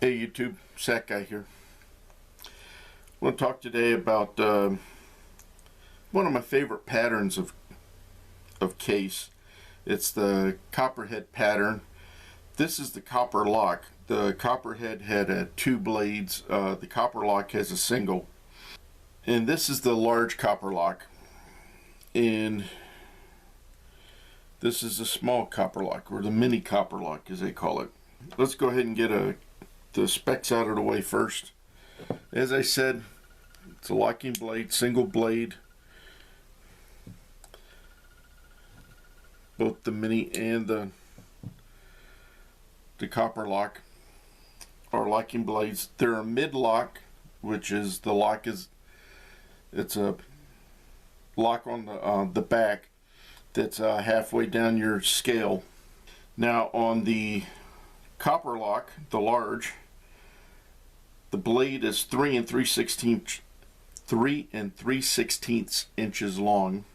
Hey YouTube, Sack Guy here. I want to talk today about one of my favorite patterns of case. It's the copperhead pattern. This is the copper lock. The copperhead had two blades. The copper lock has a single. And this is the large copper lock. And this is the small copper lock, or the mini copper lock as they call it. Let's go ahead and get the specs out of the way first. As I said, it's a locking blade, single blade. Both the mini and the copper lock are locking blades. They're a mid lock, which is the lock it's a lock on the back that's halfway down your scale. Now on the copper lock, the large, the blade is 3 3/16 inches long,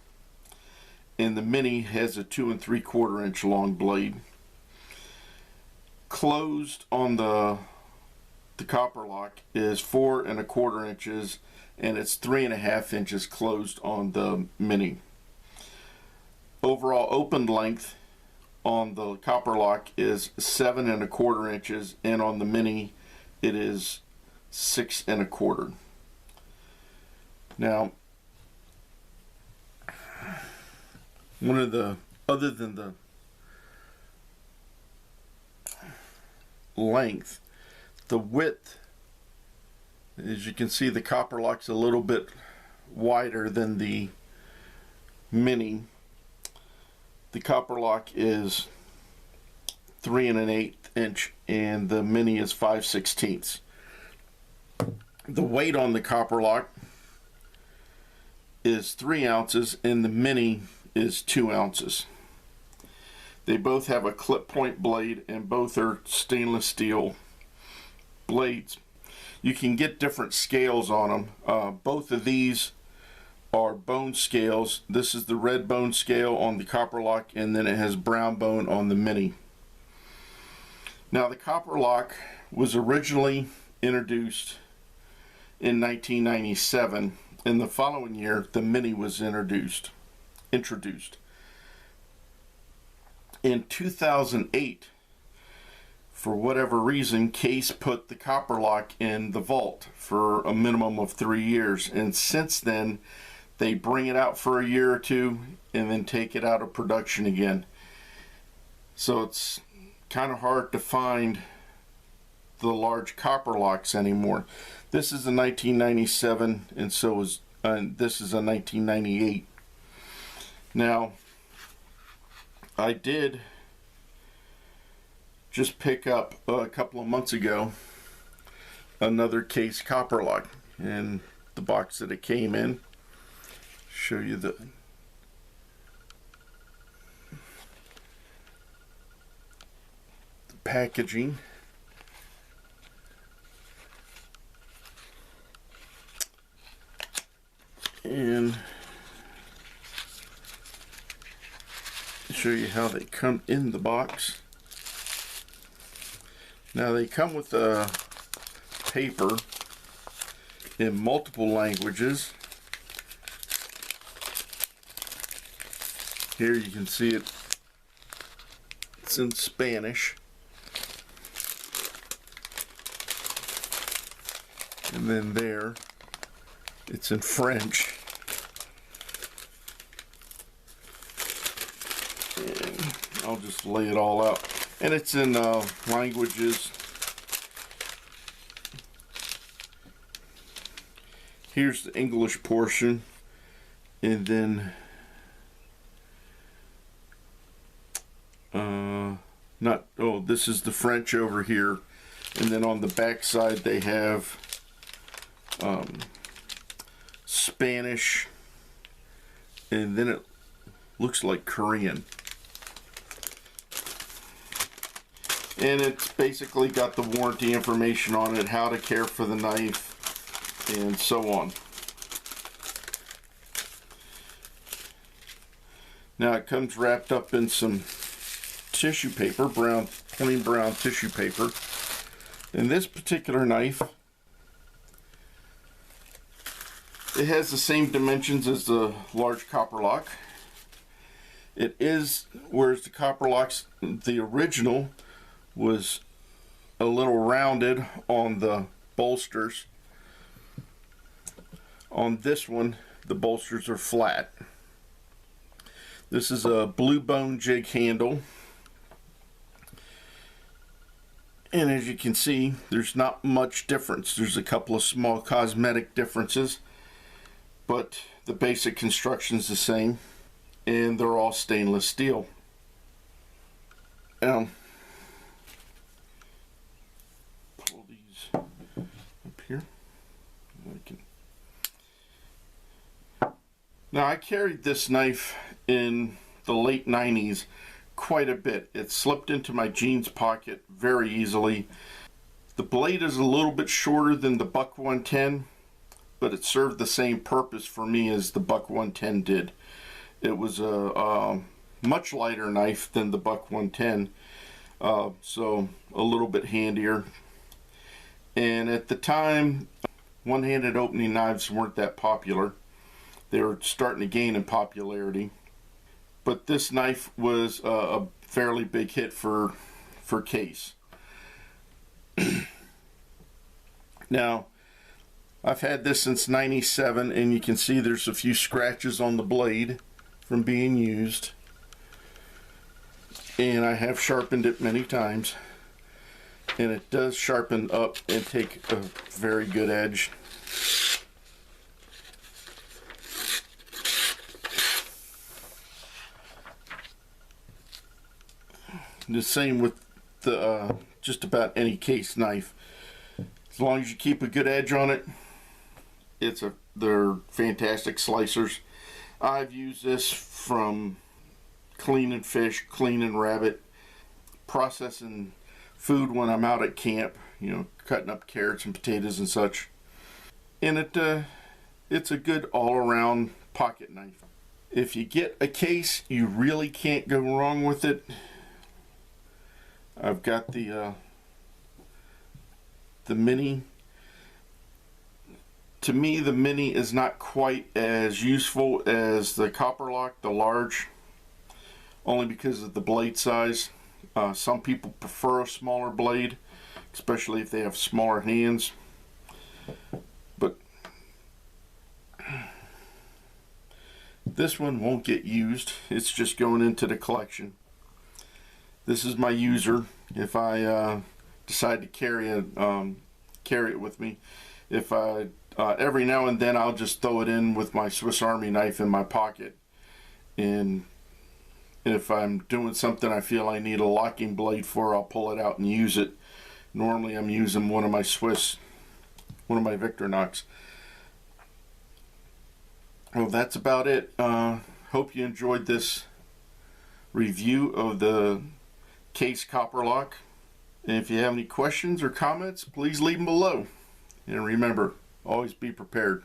and the mini has a 2 3/4 inch long blade. Closed on the copper lock is 4 1/4 inches, and it's 3 1/2 inches closed on the mini. Overall open length on the copper lock is 7 1/4 inches, and on the mini it is 6 1/4. Now, other than the length, the width, as you can see, the copper lock's a little bit wider than the mini. The copper lock is 3 1/8 inch, and the mini is 5/16. The weight on the copper lock is 3 ounces, and the mini is 2 ounces. They both have a clip point blade, and both are stainless steel blades. You can get different scales on them. Both of these are bone scales. This is the red bone scale on the copper lock, and then it has brown bone on the mini. Now, the copper lock was originally introduced in 1997, and the following year the mini was introduced. In 2008, for whatever reason, Case put the copper lock in the vault for a minimum of 3 years, and since then they bring it out for a year or two and then take it out of production again. So it's kind of hard to find the large copper locks anymore. This is a 1997, and so is this is a 1998. Now, I did just pick up a couple of months ago another Case copper lock, and the box that it came in. Show you the packaging. And show you how they come in the box. Now, they come with a paper in multiple languages. Here you can see it. It's in Spanish. And then there, it's in French. And I'll just lay it all out. And it's in languages. Here's the English portion, and then this is the French over here, and then on the back side they have Spanish, and then it looks like Korean. And it's basically got the warranty information on it, how to care for the knife, and so on. Now, it comes wrapped up in some tissue paper, plain brown tissue paper. In this particular knife, it has the same dimensions as the large copper lock. It is, whereas the copper locks, the original, was a little rounded on the bolsters. On this one, the bolsters are flat. This is a blue bone jig handle. And as you can see, there's not much difference. There's a couple of small cosmetic differences, but the basic construction is the same, and they're all stainless steel. Now, pull these up here. Now, I carried this knife in the late 90s quite a bit. It slipped into my jeans pocket very easily. The blade is a little bit shorter than the Buck 110, but it served the same purpose for me as the Buck 110 did. It was a much lighter knife than the Buck 110, so a little bit handier. And at the time, one-handed opening knives weren't that popular. They were starting to gain in popularity. But this knife was a fairly big hit for Case. Now, I've had this since '97, and you can see there's a few scratches on the blade from being used. And I have sharpened it many times. And it does sharpen up and take a very good edge. The same with the just about any Case knife. As long as you keep a good edge on it, they're fantastic slicers. I've used this from cleaning fish, cleaning rabbit, processing food when I'm out at camp, you know, cutting up carrots and potatoes and such. And it's a good all-around pocket knife. If you get a Case, you really can't go wrong with it. I've got the Mini. To me, the Mini is not quite as useful as the copper lock, the large, only because of the blade size. Some people prefer a smaller blade, especially if they have smaller hands. But this one won't get used. It's just going into the collection. This is my user. If I decide to carry it with me, if I every now and then I'll just throw it in with my Swiss Army knife in my pocket, and if I'm doing something I feel I need a locking blade for, I'll pull it out and use it. Normally I'm using one of my Victorinox. Well, that's about it. Hope you enjoyed this review of the Case copper lock. And if you have any questions or comments, please leave them below. And remember, always be prepared.